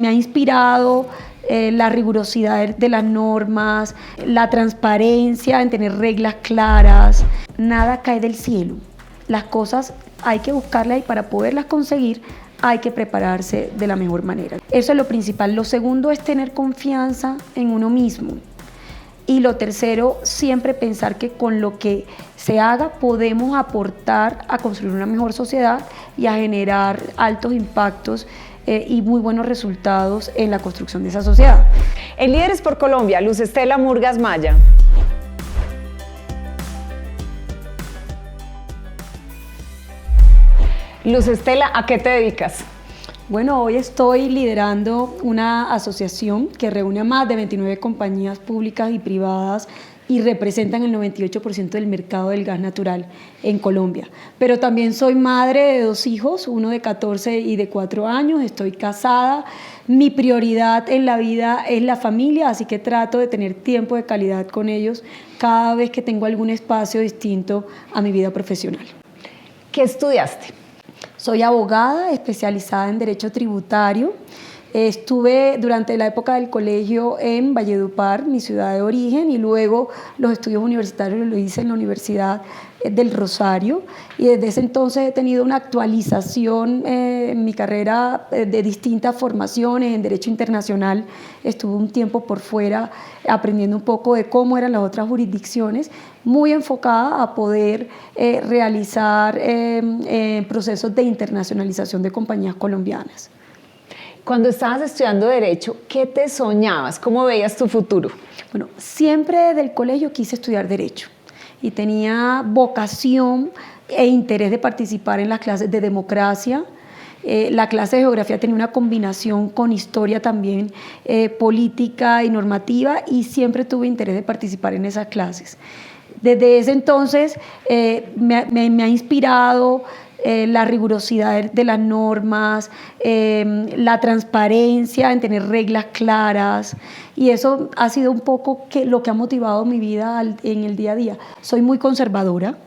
Me ha inspirado la rigurosidad de las normas, la transparencia en tener reglas claras. Nada cae del cielo. Las cosas hay que buscarlas y para poderlas conseguir hay que prepararse de la mejor manera. Eso es lo principal. Lo segundo es tener confianza en uno mismo. Y lo tercero, siempre pensar que con lo que se haga podemos aportar a construir una mejor sociedad y a generar altos impactos y muy buenos resultados en la construcción de esa sociedad. En Líderes por Colombia, Luz Estela Murgas Maya. Luz Estela, ¿a qué te dedicas? Bueno, hoy estoy liderando una asociación que reúne a más de 29 compañías públicas y privadas y representan el 98% del mercado del gas natural en Colombia. Pero también soy madre de 2 hijos, uno de 14 y de 4 años, estoy casada. Mi prioridad en la vida es la familia, así que trato de tener tiempo de calidad con ellos cada vez que tengo algún espacio distinto a mi vida profesional. ¿Qué estudiaste? Soy abogada especializada en Derecho Tributario. Estuve durante la época del colegio en Valledupar, mi ciudad de origen, y luego los estudios universitarios los hice en la Universidad del Rosario. Y desde ese entonces he tenido una actualización en mi carrera de distintas formaciones en Derecho Internacional. Estuve un tiempo por fuera aprendiendo un poco de cómo eran las otras jurisdicciones, muy enfocada a poder realizar procesos de internacionalización de compañías colombianas. Cuando estabas estudiando Derecho, ¿qué te soñabas? ¿Cómo veías tu futuro? Bueno, siempre desde el colegio quise estudiar Derecho y tenía vocación e interés de participar en las clases de democracia. La clase de geografía tenía una combinación con historia también política y normativa y siempre tuve interés de participar en esas clases. Desde ese entonces me ha inspirado la rigurosidad de las normas, la transparencia en tener reglas claras, y eso ha sido un poco lo que ha motivado mi vida en el día a día. Soy muy conservadora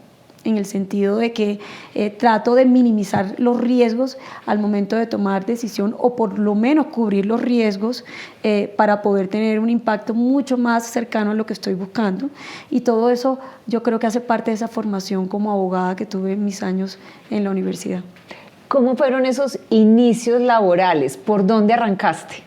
en el sentido de que trato de minimizar los riesgos al momento de tomar decisión, o por lo menos cubrir los riesgos para poder tener un impacto mucho más cercano a lo que estoy buscando, y todo eso yo creo que hace parte de esa formación como abogada que tuve en mis años en la universidad. ¿Cómo fueron esos inicios laborales? ¿Por dónde arrancaste?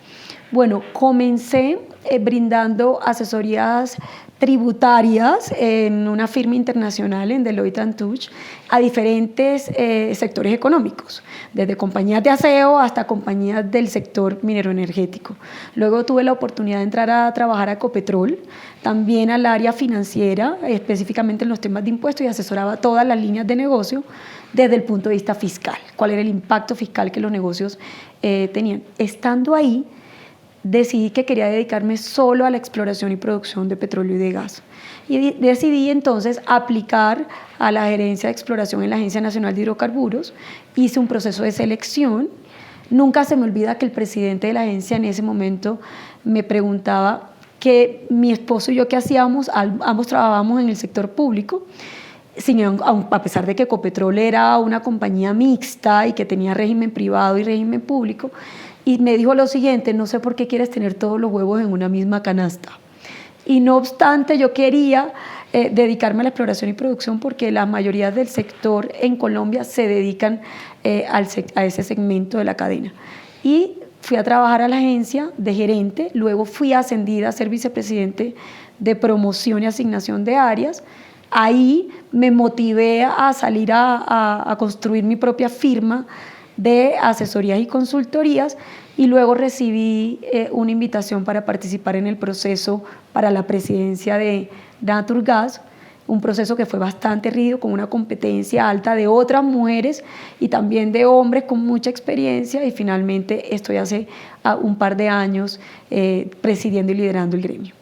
Bueno, comencé brindando asesorías tributarias en una firma internacional, en Deloitte & Touche, a diferentes sectores económicos, desde compañías de aseo hasta compañías del sector minero energético. Luego tuve la oportunidad de entrar a trabajar a Ecopetrol, también al área financiera, específicamente en los temas de impuestos, y asesoraba todas las líneas de negocio desde el punto de vista fiscal, cuál era el impacto fiscal que los negocios tenían. Estando ahí, decidí que quería dedicarme solo a la exploración y producción de petróleo y de gas. Y decidí entonces aplicar a la gerencia de exploración en la Agencia Nacional de Hidrocarburos. Hice un proceso de selección. Nunca se me olvida que el presidente de la agencia en ese momento me preguntaba que mi esposo y yo qué hacíamos. Ambos trabajábamos en el sector público, a pesar de que Ecopetrol era una compañía mixta y que tenía régimen privado y régimen público. Y me dijo lo siguiente: no sé por qué quieres tener todos los huevos en una misma canasta. Y no obstante, yo quería dedicarme a la exploración y producción porque la mayoría del sector en Colombia se dedican a ese segmento de la cadena. Y fui a trabajar a la agencia de gerente, luego fui ascendida a ser vicepresidente de promoción y asignación de áreas. Ahí me motivé a salir a construir mi propia firma de asesorías y consultorías, y luego recibí una invitación para participar en el proceso para la presidencia de Naturgas, un proceso que fue bastante rígido, con una competencia alta de otras mujeres y también de hombres con mucha experiencia, y finalmente estoy hace un par de años presidiendo y liderando el gremio.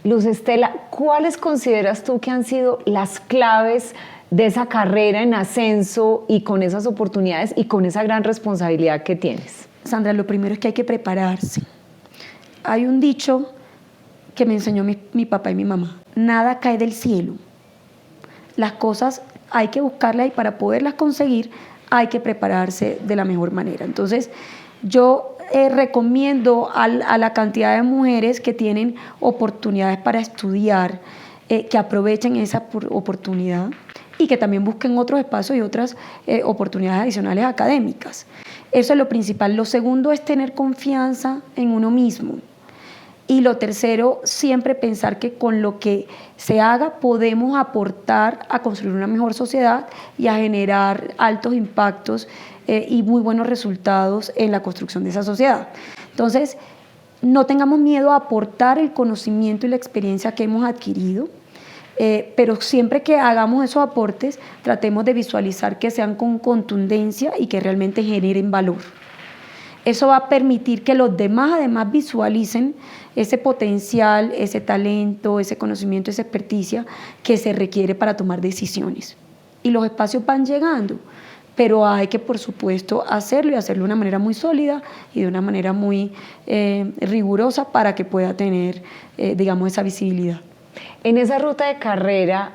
Luz Estela, ¿cuáles consideras tú que han sido las claves de esa carrera en ascenso y con esas oportunidades y con esa gran responsabilidad que tienes? Sandra, lo primero es que hay que prepararse. Hay un dicho que me enseñó mi papá y mi mamá: nada cae del cielo. Las cosas hay que buscarlas y para poderlas conseguir hay que prepararse de la mejor manera. Entonces, yo recomiendo a la cantidad de mujeres que tienen oportunidades para estudiar, que aprovechen esa oportunidad y que también busquen otros espacios y otras oportunidades adicionales académicas. Eso es lo principal. Lo segundo es tener confianza en uno mismo. Y lo tercero, siempre pensar que con lo que se haga podemos aportar a construir una mejor sociedad y a generar altos impactos y muy buenos resultados en la construcción de esa sociedad. Entonces, no tengamos miedo a aportar el conocimiento y la experiencia que hemos adquirido, pero siempre que hagamos esos aportes, tratemos de visualizar que sean con contundencia y que realmente generen valor. Eso va a permitir que los demás además visualicen ese potencial, ese talento, ese conocimiento, esa experticia que se requiere para tomar decisiones. Y los espacios van llegando, pero hay que, por supuesto, hacerlo y hacerlo de una manera muy sólida y de una manera muy rigurosa para que pueda tener, digamos, esa visibilidad. En esa ruta de carrera,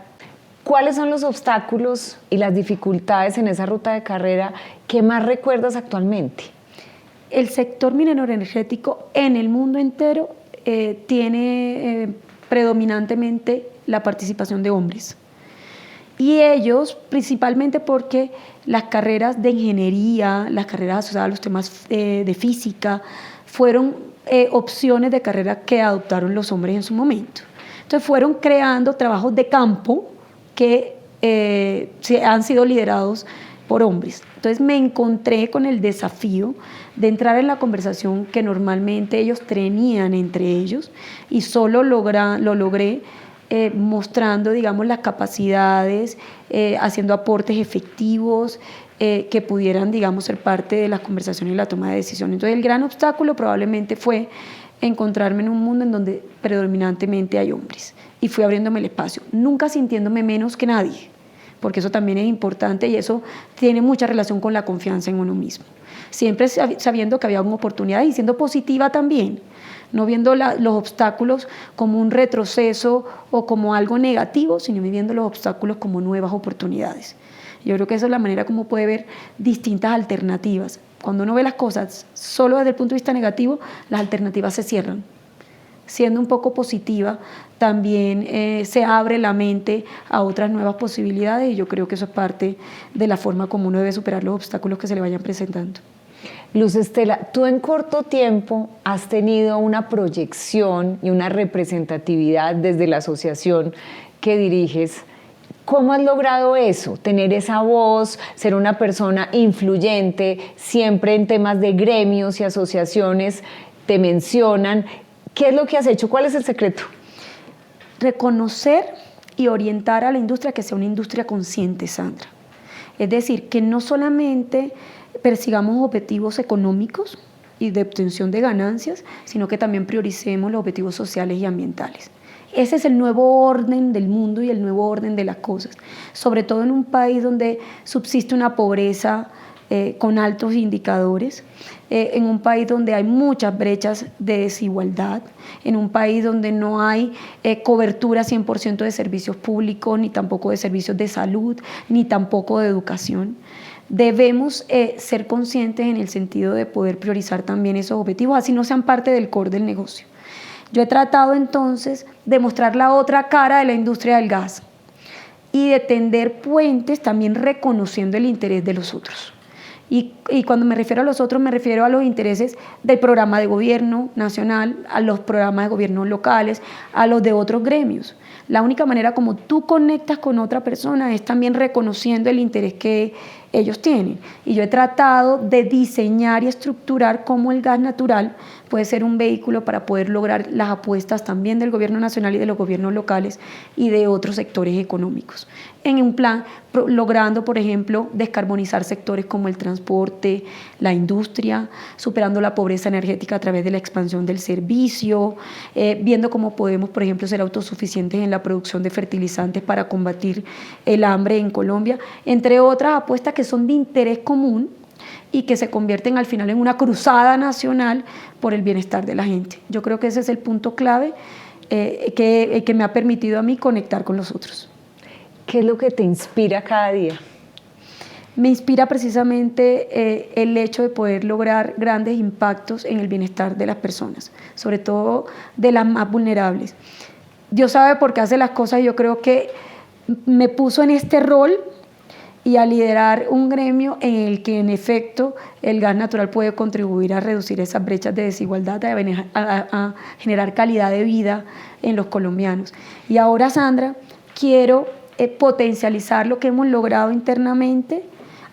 ¿cuáles son los obstáculos y las dificultades en esa ruta de carrera que más recuerdas actualmente? El sector minero energético en el mundo entero tiene predominantemente la participación de hombres. Y ellos, principalmente porque las carreras de ingeniería, las carreras asociadas a los temas de física, fueron opciones de carrera que adoptaron los hombres en su momento. Entonces fueron creando trabajos de campo que han sido liderados por hombres. Entonces me encontré con el desafío de entrar en la conversación que normalmente ellos tenían entre ellos y solo lo logré mostrando, digamos, las capacidades, haciendo aportes efectivos que pudieran, digamos, ser parte de las conversaciones y la toma de decisiones. Entonces el gran obstáculo probablemente fue encontrarme en un mundo en donde predominantemente hay hombres y fui abriéndome el espacio, nunca sintiéndome menos que nadie, porque eso también es importante y eso tiene mucha relación con la confianza en uno mismo. Siempre sabiendo que había una oportunidad y siendo positiva también, no viendo los obstáculos como un retroceso o como algo negativo, sino viendo los obstáculos como nuevas oportunidades. Yo creo que esa es la manera como puede ver distintas alternativas. Cuando uno ve las cosas solo desde el punto de vista negativo, las alternativas se cierran. Siendo un poco positiva, también se abre la mente a otras nuevas posibilidades y yo creo que eso es parte de la forma como uno debe superar los obstáculos que se le vayan presentando. Luz Estela, tú en corto tiempo has tenido una proyección y una representatividad desde la asociación que diriges. ¿Cómo has logrado eso? Tener esa voz, ser una persona influyente, siempre en temas de gremios y asociaciones te mencionan. ¿Qué es lo que has hecho? ¿Cuál es el secreto? Reconocer y orientar a la industria que sea una industria consciente, Sandra. Es decir, que no solamente persigamos objetivos económicos y de obtención de ganancias, sino que también prioricemos los objetivos sociales y ambientales. Ese es el nuevo orden del mundo y el nuevo orden de las cosas, sobre todo en un país donde subsiste una pobreza con altos indicadores, en un país donde hay muchas brechas de desigualdad, en un país donde no hay cobertura 100% de servicios públicos, ni tampoco de servicios de salud, ni tampoco de educación. Debemos ser conscientes en el sentido de poder priorizar también esos objetivos, así no sean parte del core del negocio. Yo he tratado entonces de mostrar la otra cara de la industria del gas y de tender puentes también reconociendo el interés de los otros. Y cuando me refiero a los otros, me refiero a los intereses del programa de gobierno nacional, a los programas de gobierno locales, a los de otros gremios. La única manera como tú conectas con otra persona es también reconociendo el interés que ellos tienen. Y yo he tratado de diseñar y estructurar cómo el gas natural puede ser un vehículo para poder lograr las apuestas también del gobierno nacional y de los gobiernos locales y de otros sectores económicos. En un plan logrando, por ejemplo, descarbonizar sectores como el transporte, la industria, superando la pobreza energética a través de la expansión del servicio, viendo cómo podemos, por ejemplo, ser autosuficientes en la producción de fertilizantes para combatir el hambre en Colombia, entre otras apuestas que son de interés común y que se convierten al final en una cruzada nacional por el bienestar de la gente. Yo creo que ese es el punto clave que me ha permitido a mí conectar con los otros. ¿Qué es lo que te inspira cada día? me inspira precisamente el hecho de poder lograr grandes impactos en el bienestar de las personas, sobre todo de las más vulnerables. Dios sabe por qué hace las cosas y yo creo que me puso en este rol y a liderar un gremio en el que en efecto el gas natural puede contribuir a reducir esas brechas de desigualdad, a generar calidad de vida en los colombianos. Y ahora, Sandra, quiero potencializar lo que hemos logrado internamente,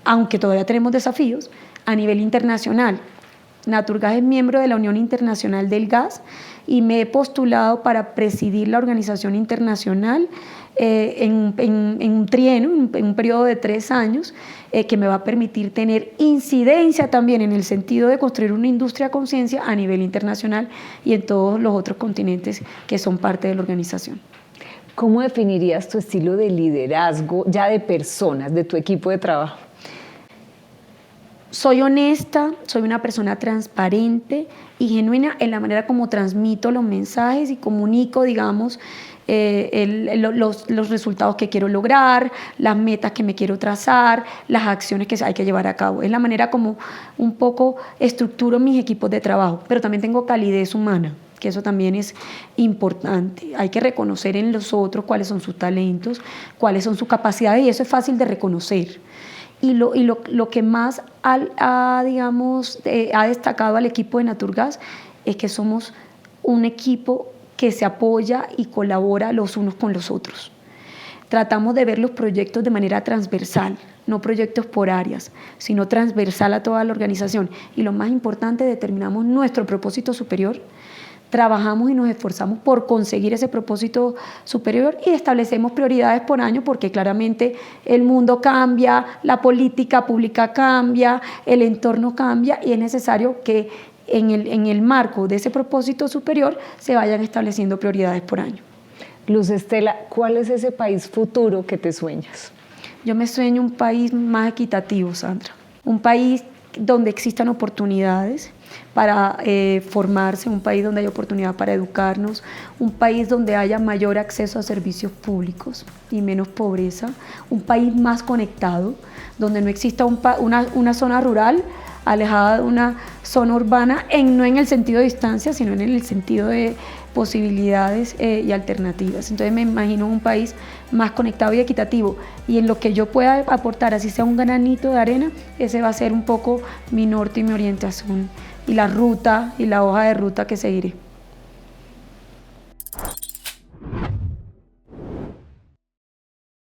aunque todavía tenemos desafíos, a nivel internacional. Naturgas es miembro de la Unión Internacional del Gas y me he postulado para presidir la organización internacional en un trienio, en un periodo de 3 años, que me va a permitir tener incidencia también en el sentido de construir una industria a conciencia a nivel internacional y en todos los otros continentes que son parte de la organización. ¿Cómo definirías tu estilo de liderazgo ya de personas, de tu equipo de trabajo? Soy honesta, soy una persona transparente y genuina en la manera como transmito los mensajes y comunico, digamos, los resultados que quiero lograr, las metas que me quiero trazar, las acciones que hay que llevar a cabo. Es la manera como un poco estructuro mis equipos de trabajo, pero también tengo calidez humana, que eso también es importante. Hay que reconocer en los otros cuáles son sus talentos, cuáles son sus capacidades y eso es fácil de reconocer. Y lo que más ha destacado al equipo de Naturgas es que somos un equipo que se apoya y colabora los unos con los otros. Tratamos de ver los proyectos de manera transversal, no proyectos por áreas, sino transversal a toda la organización. Y lo más importante, determinamos nuestro propósito superior, trabajamos y nos esforzamos por conseguir ese propósito superior y establecemos prioridades por año porque claramente el mundo cambia, la política pública cambia, el entorno cambia y es necesario que en el marco de ese propósito superior se vayan estableciendo prioridades por año. Luz Estela, ¿cuál es ese país futuro que te sueñas? Yo me sueño un país más equitativo, Sandra, un país donde existan oportunidades para formarse, un país donde haya oportunidad para educarnos, un país donde haya mayor acceso a servicios públicos y menos pobreza, un país más conectado, donde no exista una zona rural alejada de una zona urbana, no en el sentido de distancia, sino en el sentido de posibilidades y alternativas. Entonces me imagino un país más conectado y equitativo y en lo que yo pueda aportar, así sea un granito de arena, ese va a ser un poco mi norte y mi orientación y la ruta y la hoja de ruta que seguiré.